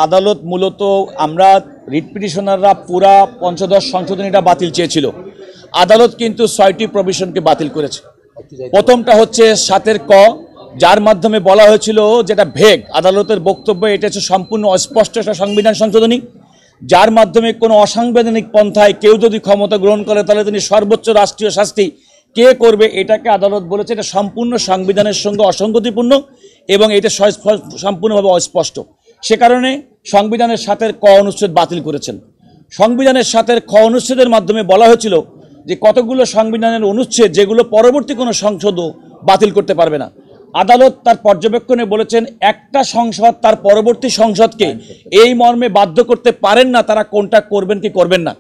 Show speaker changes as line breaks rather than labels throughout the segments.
আদালত মূলত আমরা রিট পিটিশনাররা পুরা পঞ্চদশ সংশোধনীটা বাতিল চেয়েছিল। আদালত কিন্তু 6টি প্রভিশনকে বাতিল করেছে। প্রথমটা হচ্ছে 7 ক, যার মাধ্যমে বলা হয়েছিল যেটা ভেগ, আদালতের বক্তব্য এটা হচ্ছে সম্পূর্ণ অস্পষ্ট একটা সংবিধান সংশোধনী, যার মাধ্যমে কোনো অসাংবিধানিক পন্থায় কেউ যদি ক্ষমতা গ্রহণ করে তাহলে তিনি সর্বোচ্চ রাষ্ট্রীয় শাস্তি কে করবে, এটাকে আদালত বলেছে এটা সম্পূর্ণ সংবিধানের সঙ্গে অসঙ্গতিপূর্ণ এবং এটা সম্পূর্ণভাবে অস্পষ্ট। সে কারণে সংবিধানের 7 ক অনুচ্ছেদ বাতিল করেছেন। সংবিধানের 7 খ অনুচ্ছেদের মাধ্যমে বলা হয়েছিল যে কতগুলো সংবিধানের অনুচ্ছেদ যেগুলো পরবর্তী কোনো সংসদও বাতিল করতে পারবে না। আদালত তার পর্যবেক্ষণে বলেছেন একটা সংসদ তার পরবর্তী সংসদকে এই মর্মে বাধ্য করতে পারেন না তারা কোনটা করবেন কি করবেন না,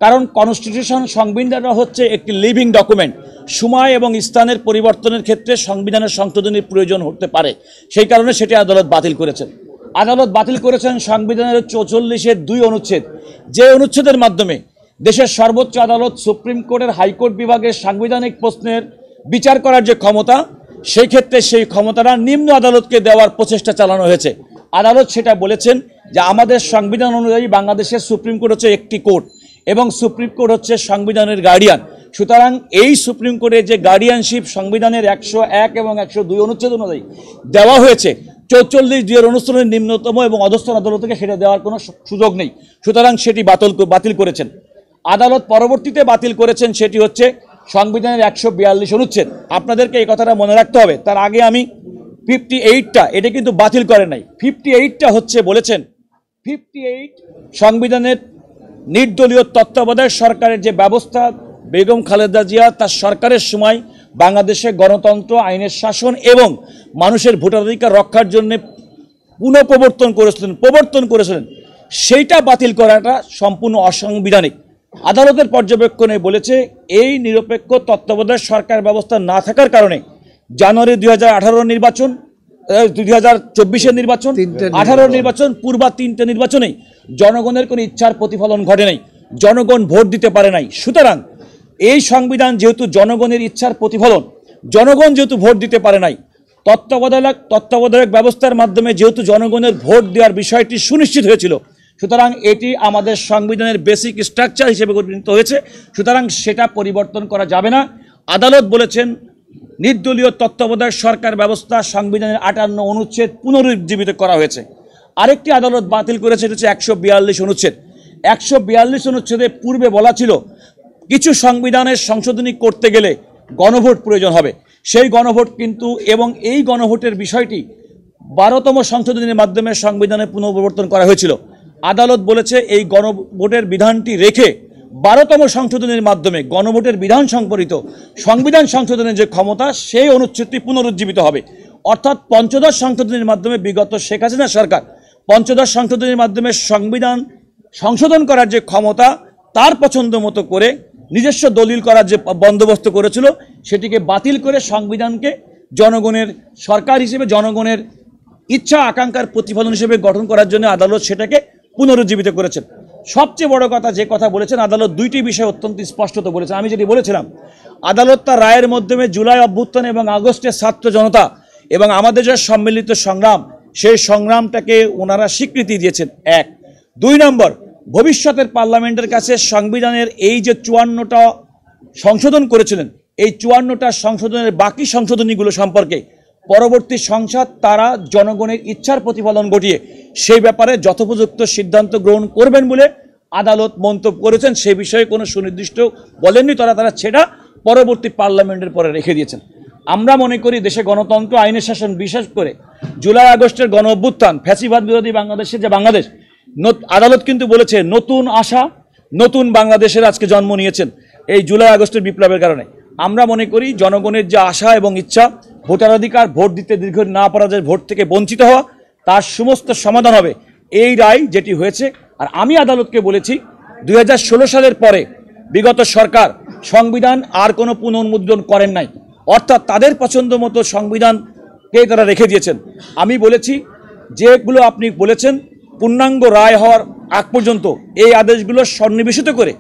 কারণ কনস্টিটিউশন সংবিধানটা হচ্ছে একটি লিভিং ডকুমেন্ট। সময় এবং স্থানের পরিবর্তনের ক্ষেত্রে সংবিধানের সংশোধনীর প্রয়োজন হতে পারে, সেই কারণে সেটি আদালত বাতিল করেছেন। আদালত বাতিল করেছেন সংবিধানের 44-এর 2 অনুচ্ছেদ, যে অনুচ্ছেদের মাধ্যমে দেশের সর্বোচ্চ আদালত সুপ্রিম কোর্টের হাইকোর্ট বিভাগের সাংবিধানিক প্রশ্নের বিচার করার যে ক্ষমতা, সেই ক্ষেত্রে সেই ক্ষমতাটা নিম্ন আদালতকে দেওয়ার প্রচেষ্টা চালানো হয়েছে। আদালত সেটা বলেছেন যে আমাদের সংবিধান অনুযায়ী বাংলাদেশের সুপ্রিম কোর্ট হচ্ছে একটি কোর্ট এবং সুপ্রিম কোর্ট হচ্ছে সংবিধানের গার্ডিয়ান। সুতরাং এই সুপ্রিম কোর্টের যে গার্ডিয়ানশিপ সংবিধানের 101 এবং 102 অনুচ্ছেদ অনুযায়ী দেওয়া হয়েছে, 44 অনুচ্ছেদের নিম্নতম এবং অধস্তন আদালতকে সেটা দেওয়ার কোনো সুযোগ নেই। সুতরাং সেটি বাতিল করেছেন। আদালত পরবর্তীতে বাতিল করেছেন সেটি হচ্ছে সংবিধানের 142 অনুচ্ছেদ। আপনাদেরকে এই কথাটা মনে রাখতে হবে। তার আগে আমি 58টা এটা কিন্তু বাতিল করেন নাই। 58টা হচ্ছে বলেছেন 58 সংবিধানের নির্দলীয় তত্ত্বাবধায়ক সরকারের যে ব্যবস্থা, বেগম খালেদা জিয়া তার সরকারের সময় বাংলাদেশে গণতন্ত্র, আইনের শাসন এবং মানুষের ভোটাধিকার রক্ষার জন্য প্রবর্তন করেছিলেন, সেইটা বাতিল করাটা সম্পূর্ণ অসাংবিধানিক। আদালতের পর্যবেক্ষণে বলেছে এই নিরপেক্ষ তত্ত্বাবধায়ক সরকার ব্যবস্থা না থাকার কারণে জানুয়ারি 2018 নির্বাচন, 2024-এর নির্বাচন, 18 নির্বাচন, পূর্বা 3টে নির্বাচনেই জনগণের কোনো ইচ্ছার প্রতিফলন ঘটে নাই, জনগণ ভোট দিতে পারে নাই। সুতরাং এই সংবিধান যেহেতু জনগণের ইচ্ছার প্রতিফলন, জনগণ যেহেতু ভোট দিতে পারে নাই, তত্ত্বাবধায়ক ব্যবস্থার মাধ্যমে যেহেতু জনগণের ভোট দেওয়ার বিষয়টি সুনিশ্চিত হয়েছিল, সুতরাং এটি আমাদের সংবিধানের বেসিক স্ট্রাকচার হিসেবে পরিণত হয়েছে। সুতরাং সেটা পরিবর্তন করা যাবে না। আদালত বলেছেন নির্দলীয় তত্ত্বাবধায়ক সরকার ব্যবস্থা সংবিধানের 58 অনুচ্ছেদ পুনরুজ্জীবিত করা হয়েছে। আরেকটি আদালত বাতিল করেছে, এটা হচ্ছে 142 অনুচ্ছেদ। 142 অনুচ্ছেদে পূর্বে বলা ছিল কিছু সংবিধানের সংশোধনী করতে গেলে গণভোট প্রয়োজন হবে। সেই গণভোট কিন্তু এবং এই গণভোটের বিষয়টি 12তম সংশোধনীর মাধ্যমে সংবিধানে পুনঃপ্রবর্তন করা হয়েছিল। আদালত বলেছে এই গণভোটের বিধানটি রেখে 12তম সংশোধনীর মাধ্যমে গণভোটের বিধান সম্পর্কিত সংবিধান সংশোধনের যে ক্ষমতা, সেই অনুচ্ছেদটি পুনরুজ্জীবিত হবে। অর্থাৎ পঞ্চদশ সংশোধনীর মাধ্যমে বিগত শেখ হাসিনা সরকার পঞ্চদশ সংশোধনীর মাধ্যমে সংবিধান সংশোধন করার যে ক্ষমতা তার পছন্দ মতো করে নিজস্ব দলিল করার যে বন্দোবস্ত করেছিল, সেটিকে বাতিল করে সংবিধানকে জনগণের সরকার হিসেবে জনগণের ইচ্ছা আকাঙ্ক্ষার প্রতিফলন হিসেবে গঠন করার জন্য আদালত সেটাকে পুনরুজ্জীবিত করেছেন। সবচেয়ে বড় কথা যে কথা বলেছেন, আদালত 2টি বিষয় অত্যন্ত স্পষ্টত বলেছেন। আমি যেটি বলেছিলাম, আদালত তার রায়ের মাধ্যমে জুলাই অভ্যুত্থান এবং আগস্টের ছাত্র জনতা এবং আমাদের যে সম্মিলিত সংগ্রাম, সেই সংগ্রামটাকে ওনারা স্বীকৃতি দিয়েছেন। 1, 2 নম্বর, ভবিষ্যতের পার্লামেন্টের কাছে সংবিধানের এই যে 54টা সংশোধন করেছিলেন, এই 54টা সংশোধনের বাকি সংশোধনীগুলো সম্পর্কে পরবর্তী সংসদ তারা জনগণের ইচ্ছার প্রতিফলন ঘটিয়ে সেই ব্যাপারে যথোপযুক্ত সিদ্ধান্ত গ্রহণ করবেন বলে আদালত মন্তব্য করেছেন। সে বিষয়ে কোনো সুনির্দিষ্ট বলেননি, তারা সেটা পরবর্তী পার্লামেন্টের পরে রেখে দিয়েছেন। আমরা মনে করি দেশে গণতন্ত্র, আইনের শাসন, বিশেষ করে জুলাই আগস্টের গণ অভ্যুত্থান, ফ্যাসিবাদ বিরোধী বাংলাদেশের যে বাংলাদেশ, আদালত কিন্তু বলেছে নতুন আশা, নতুন বাংলাদেশের আজকে জন্ম নিয়েছেন এই জুলাই আগস্টের বিপ্লবের কারণে। আমরা মনে করি জনগণের যে আশা এবং ইচ্ছা, ভোটাধিকার, ভোট দিতে দীর্ঘ না পারা যায়, ভোট থেকে বঞ্চিত হওয়া, তার সমস্ত সমাধান হবে এই রায় যেটি হয়েছে। আর আমি আদালতকে বলেছি 2016 সালের পরে বিগত সরকার সংবিধান আর কোনো পুনর্মুদ্রণ করেন নাই, অর্থাৎ তাদের পছন্দ মতো সংবিধানকে তারা রেখে দিয়েছেন। আমি বলেছি যেগুলো আপনি বলেছেন পূর্ণাঙ্গ রায় হওয়ার আগ পর্যন্ত এই আদেশগুলো সন্নিবেশিত করে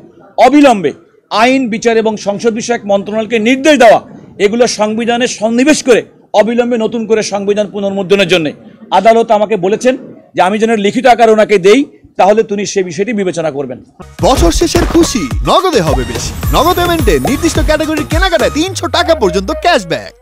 অবিলম্বে আইন, বিচার এবং সংসদ বিষয়ক মন্ত্রণালয়কে নির্দেশ দেওয়া, এগুলো সংবিধানে সন্নিবেশ করে অবিলম্বে নতুন করে সংবিধান পুনর্মুদ্রণের জন্য। আদালত আমাকে বলেছেন যে আমি যেন লিখিত আকার ওনাকে দেই, তাহলে তিনি সে বিষয়টি বিবেচনা করবেন।
বছর শেষের খুশি নগদে হবে বেশি। নগদ পেমেন্টে নির্দিষ্ট ক্যাটাগরির কেনাকাটায় 300 টাকা পর্যন্ত ক্যাশব্যাক।